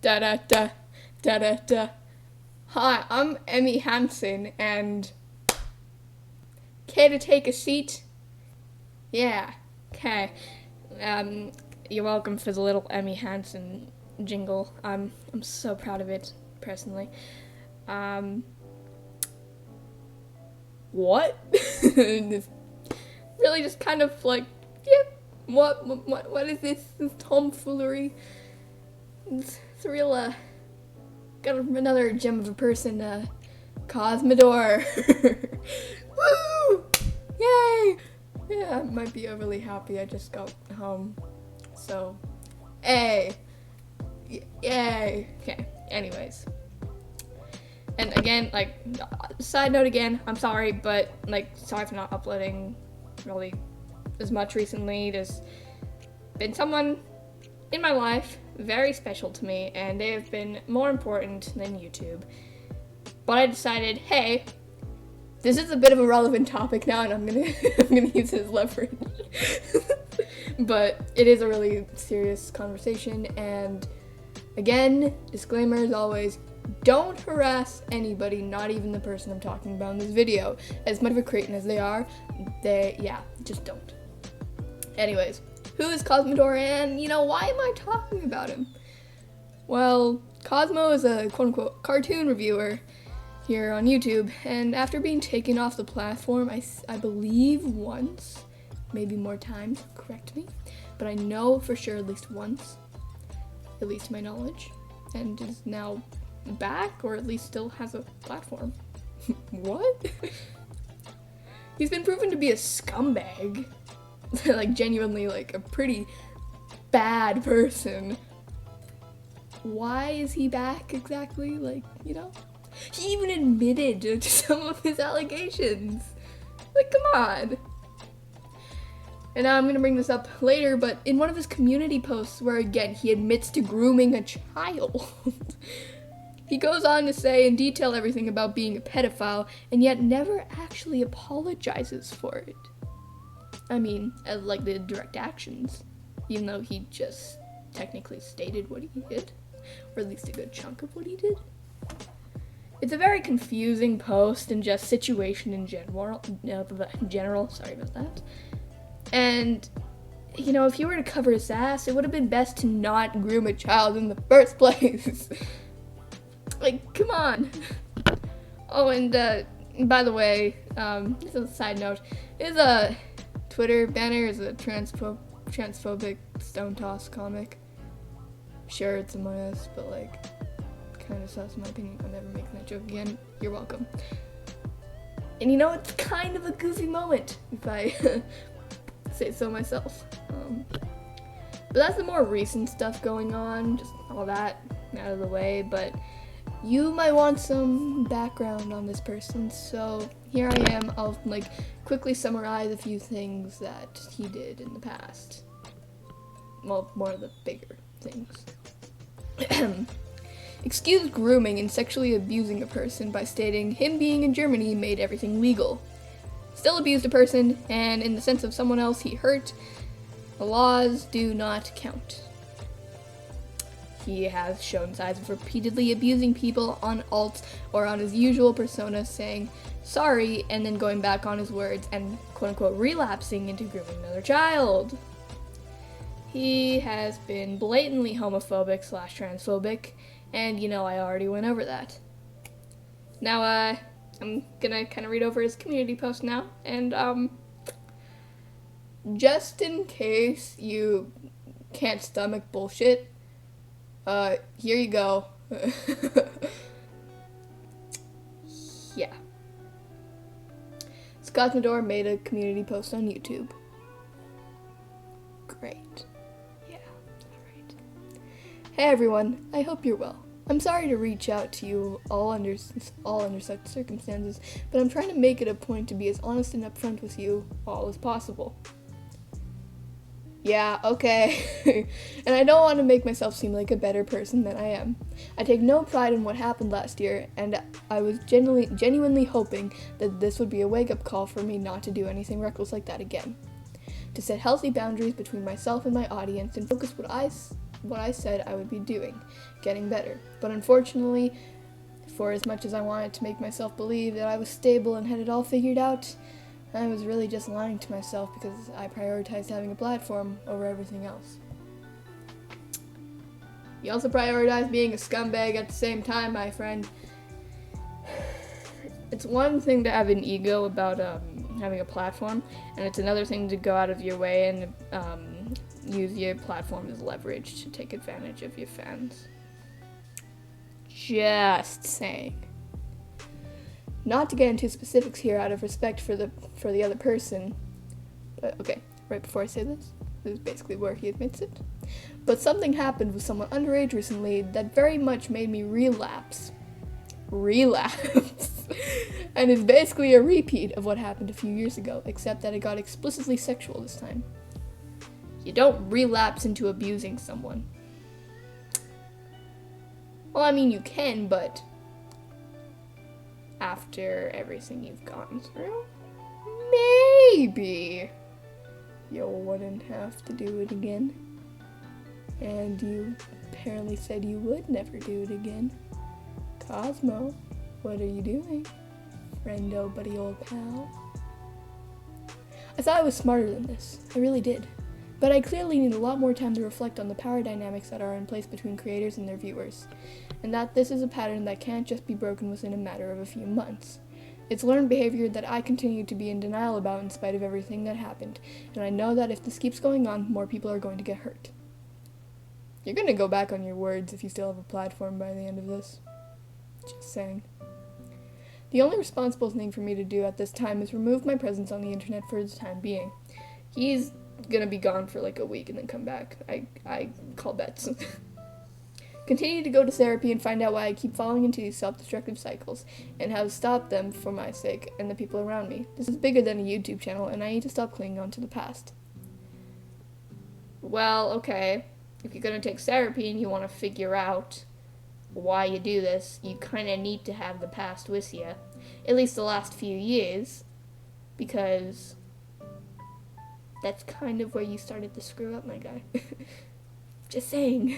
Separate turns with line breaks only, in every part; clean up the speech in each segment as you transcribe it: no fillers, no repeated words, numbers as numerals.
Da da da da da da. Hi, I'm Emmy Hansen, and care to take a seat? Yeah. Okay. You're welcome for the little Emmy Hansen jingle. I'm so proud of it, personally. What? Really, just kind of like, yeah. What is this tomfoolery? It's a real, got another gem of a person, Cosmodore. Woo! Yay! Yeah, I might be overly happy. I just got home. So, yay! Okay, anyways. And again, like, side note again, I'm sorry, but, like, sorry for not uploading really as much recently. There's been someone in my life very special to me, and they have been more important than YouTube. But I decided, hey, this is a bit of a relevant topic now, and I'm gonna use it as leverage. But it is a really serious conversation, and again, disclaimer as always, don't harass anybody, not even the person I'm talking about in this video. As much of a cretin as they are, just don't. Anyways, who is Cosmodore, and, why am I talking about him? Well, Cosmo is a quote-unquote cartoon reviewer here on YouTube, and after being taken off the platform, I believe once, maybe more times, correct me, but I know for sure at least once, at least to my knowledge, and is now back, or at least still has a platform. What? He's been proven to be a scumbag. Like, genuinely, like, a pretty bad person. Why is he back exactly? Like, he even admitted to some of his allegations. Like, come on. And I'm gonna bring this up later, but in one of his community posts where, again, he admits to grooming a child, he goes on to say in detail everything about being a pedophile, and yet never actually apologizes for it. I mean, as like the direct actions, even though he just technically stated what he did, or at least a good chunk of what he did. It's a very confusing post and just situation in general, sorry about that. And, if you were to cover his ass, it would have been best to not groom a child in the first place. Like, come on. Oh, and, by the way, this is a side note, his, Twitter banner is a transphobic stone toss comic. Sure, it's a bias, but, like, kind of sus in my opinion. I'm never making that joke again. You're welcome. And it's kind of a goofy moment, if I say so myself. But that's the more recent stuff going on, just all that out of the way, but you might want some background on this person, so here I am. I'll, quickly summarize a few things that he did in the past. Well, more of the bigger things. Excused grooming and sexually abusing a person by stating him being in Germany made everything legal. Still abused a person, and in the sense of someone else he hurt, the laws do not count. He has shown signs of repeatedly abusing people on alts or on his usual persona, saying sorry and then going back on his words and quote-unquote relapsing into grooming another child. He has been blatantly homophobic / transphobic, and I already went over that. Now, I'm gonna kind of read over his community post now, and just in case you can't stomach bullshit, here you go. Yeah. Cosmodore made a community post on YouTube. Great. Yeah, alright. Hey everyone, I hope you're well. I'm sorry to reach out to you all under such circumstances, but I'm trying to make it a point to be as honest and upfront with you all as possible. Yeah, okay. And I don't want to make myself seem like a better person than I am. I take no pride in what happened last year, and I was genuinely hoping that this would be a wake-up call for me not to do anything reckless like that again. To set healthy boundaries between myself and my audience and focus what I what I said I would be doing, getting better. But unfortunately, for as much as I wanted to make myself believe that I was stable and had it all figured out, I was really just lying to myself because I prioritized having a platform over everything else. You also prioritize being a scumbag at the same time, my friend. It's one thing to have an ego about having a platform, and it's another thing to go out of your way and use your platform as leverage to take advantage of your fans. Just saying. Not to get into specifics here out of respect for the other person, but okay, right before I say this is basically where he admits it. But something happened with someone underage recently that very much made me relapse. And is basically a repeat of what happened a few years ago, except that it got explicitly sexual this time. You don't relapse into abusing someone. Well, I mean, you can, but after everything you've gone through, maybe you wouldn't have to do it again. And you apparently said you would never do it again. Cosmo, what are you doing? Friendo, buddy, old pal. I thought I was smarter than this. I really did. But I clearly need a lot more time to reflect on the power dynamics that are in place between creators and their viewers, and that this is a pattern that can't just be broken within a matter of a few months. It's learned behavior that I continue to be in denial about in spite of everything that happened, and I know that if this keeps going on, more people are going to get hurt. You're going to go back on your words if you still have a platform by the end of this. Just saying. The only responsible thing for me to do at this time is remove my presence on the internet for the time being. He's gonna be gone for like a week and then come back. I call bets. Continue to go to therapy and find out why I keep falling into these self-destructive cycles and how to stop them for my sake and the people around me. This is bigger than a YouTube channel and I need to stop clinging on to the past. Well, okay. If you're gonna take therapy and you want to figure out why you do this, you kind of need to have the past with you. At least the last few years. Because that's kind of where you started to screw up, my guy. Just saying.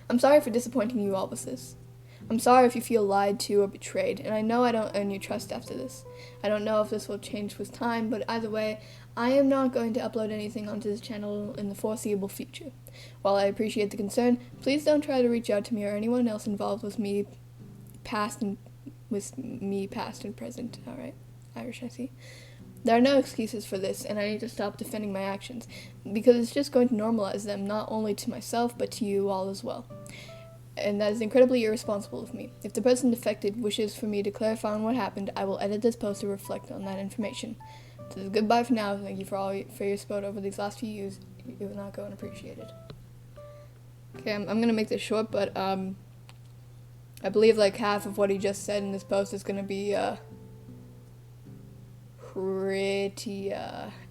I'm sorry for disappointing you all with this. I'm sorry if you feel lied to or betrayed, and I know I don't earn your trust after this. I don't know if this will change with time, but either way, I am not going to upload anything onto this channel in the foreseeable future. While I appreciate the concern, please don't try to reach out to me or anyone else involved with me past and present. Alright, Irish, I see. There are no excuses for this, and I need to stop defending my actions, because it's just going to normalize them, not only to myself, but to you all as well. And that is incredibly irresponsible of me. If the person affected wishes for me to clarify on what happened, I will edit this post to reflect on that information. So goodbye for now. Thank you for your support over these last few years. You will not go unappreciated. Okay, I'm gonna make this short, but I believe like half of what he just said in this post is gonna be pretty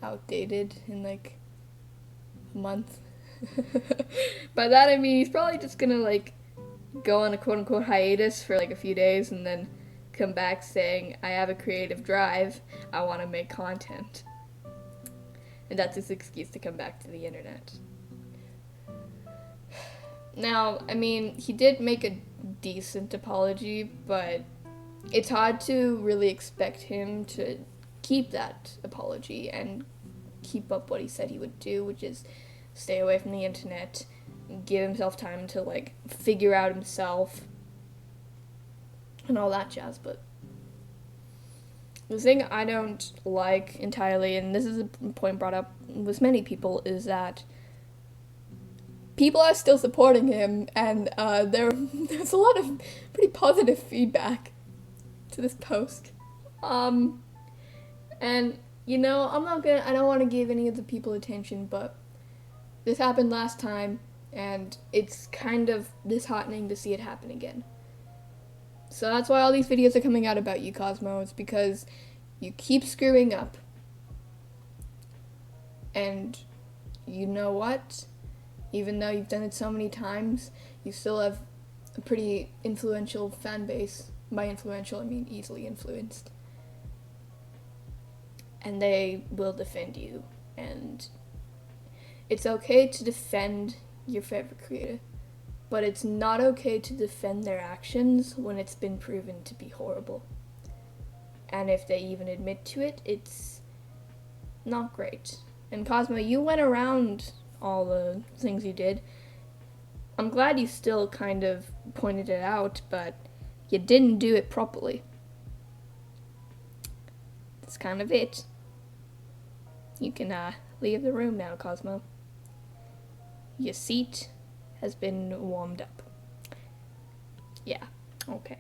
outdated in like a month. By that I mean he's probably just gonna like go on a quote-unquote hiatus for like a few days and then come back saying, I have a creative drive, I want to make content. And that's his excuse to come back to the internet. Now, I mean, he did make a decent apology, but it's hard to really expect him to keep that apology and keep up what he said he would do, which is stay away from the internet, give himself time to like figure out himself and all that jazz. But the thing I don't like entirely, and this is a point brought up with many people, is that people are still supporting him, and there's a lot of pretty positive feedback to this post. And you know, I don't want to give any of the people attention, but this happened last time, and it's kind of disheartening to see it happen again. So that's why all these videos are coming out about you, Cosmo. It's because you keep screwing up. And you know what? Even though you've done it so many times, you still have a pretty influential fan base. By influential, I mean easily influenced. And they will defend you. And it's okay to defend your favorite creator, but it's not okay to defend their actions when it's been proven to be horrible. And if they even admit to it, it's not great. And Cosmo, you went around all the things you did. I'm glad you still kind of pointed it out, but you didn't do it properly. That's kind of it. You can leave the room now, Cosmo. Your seat has been warmed up. Yeah, okay.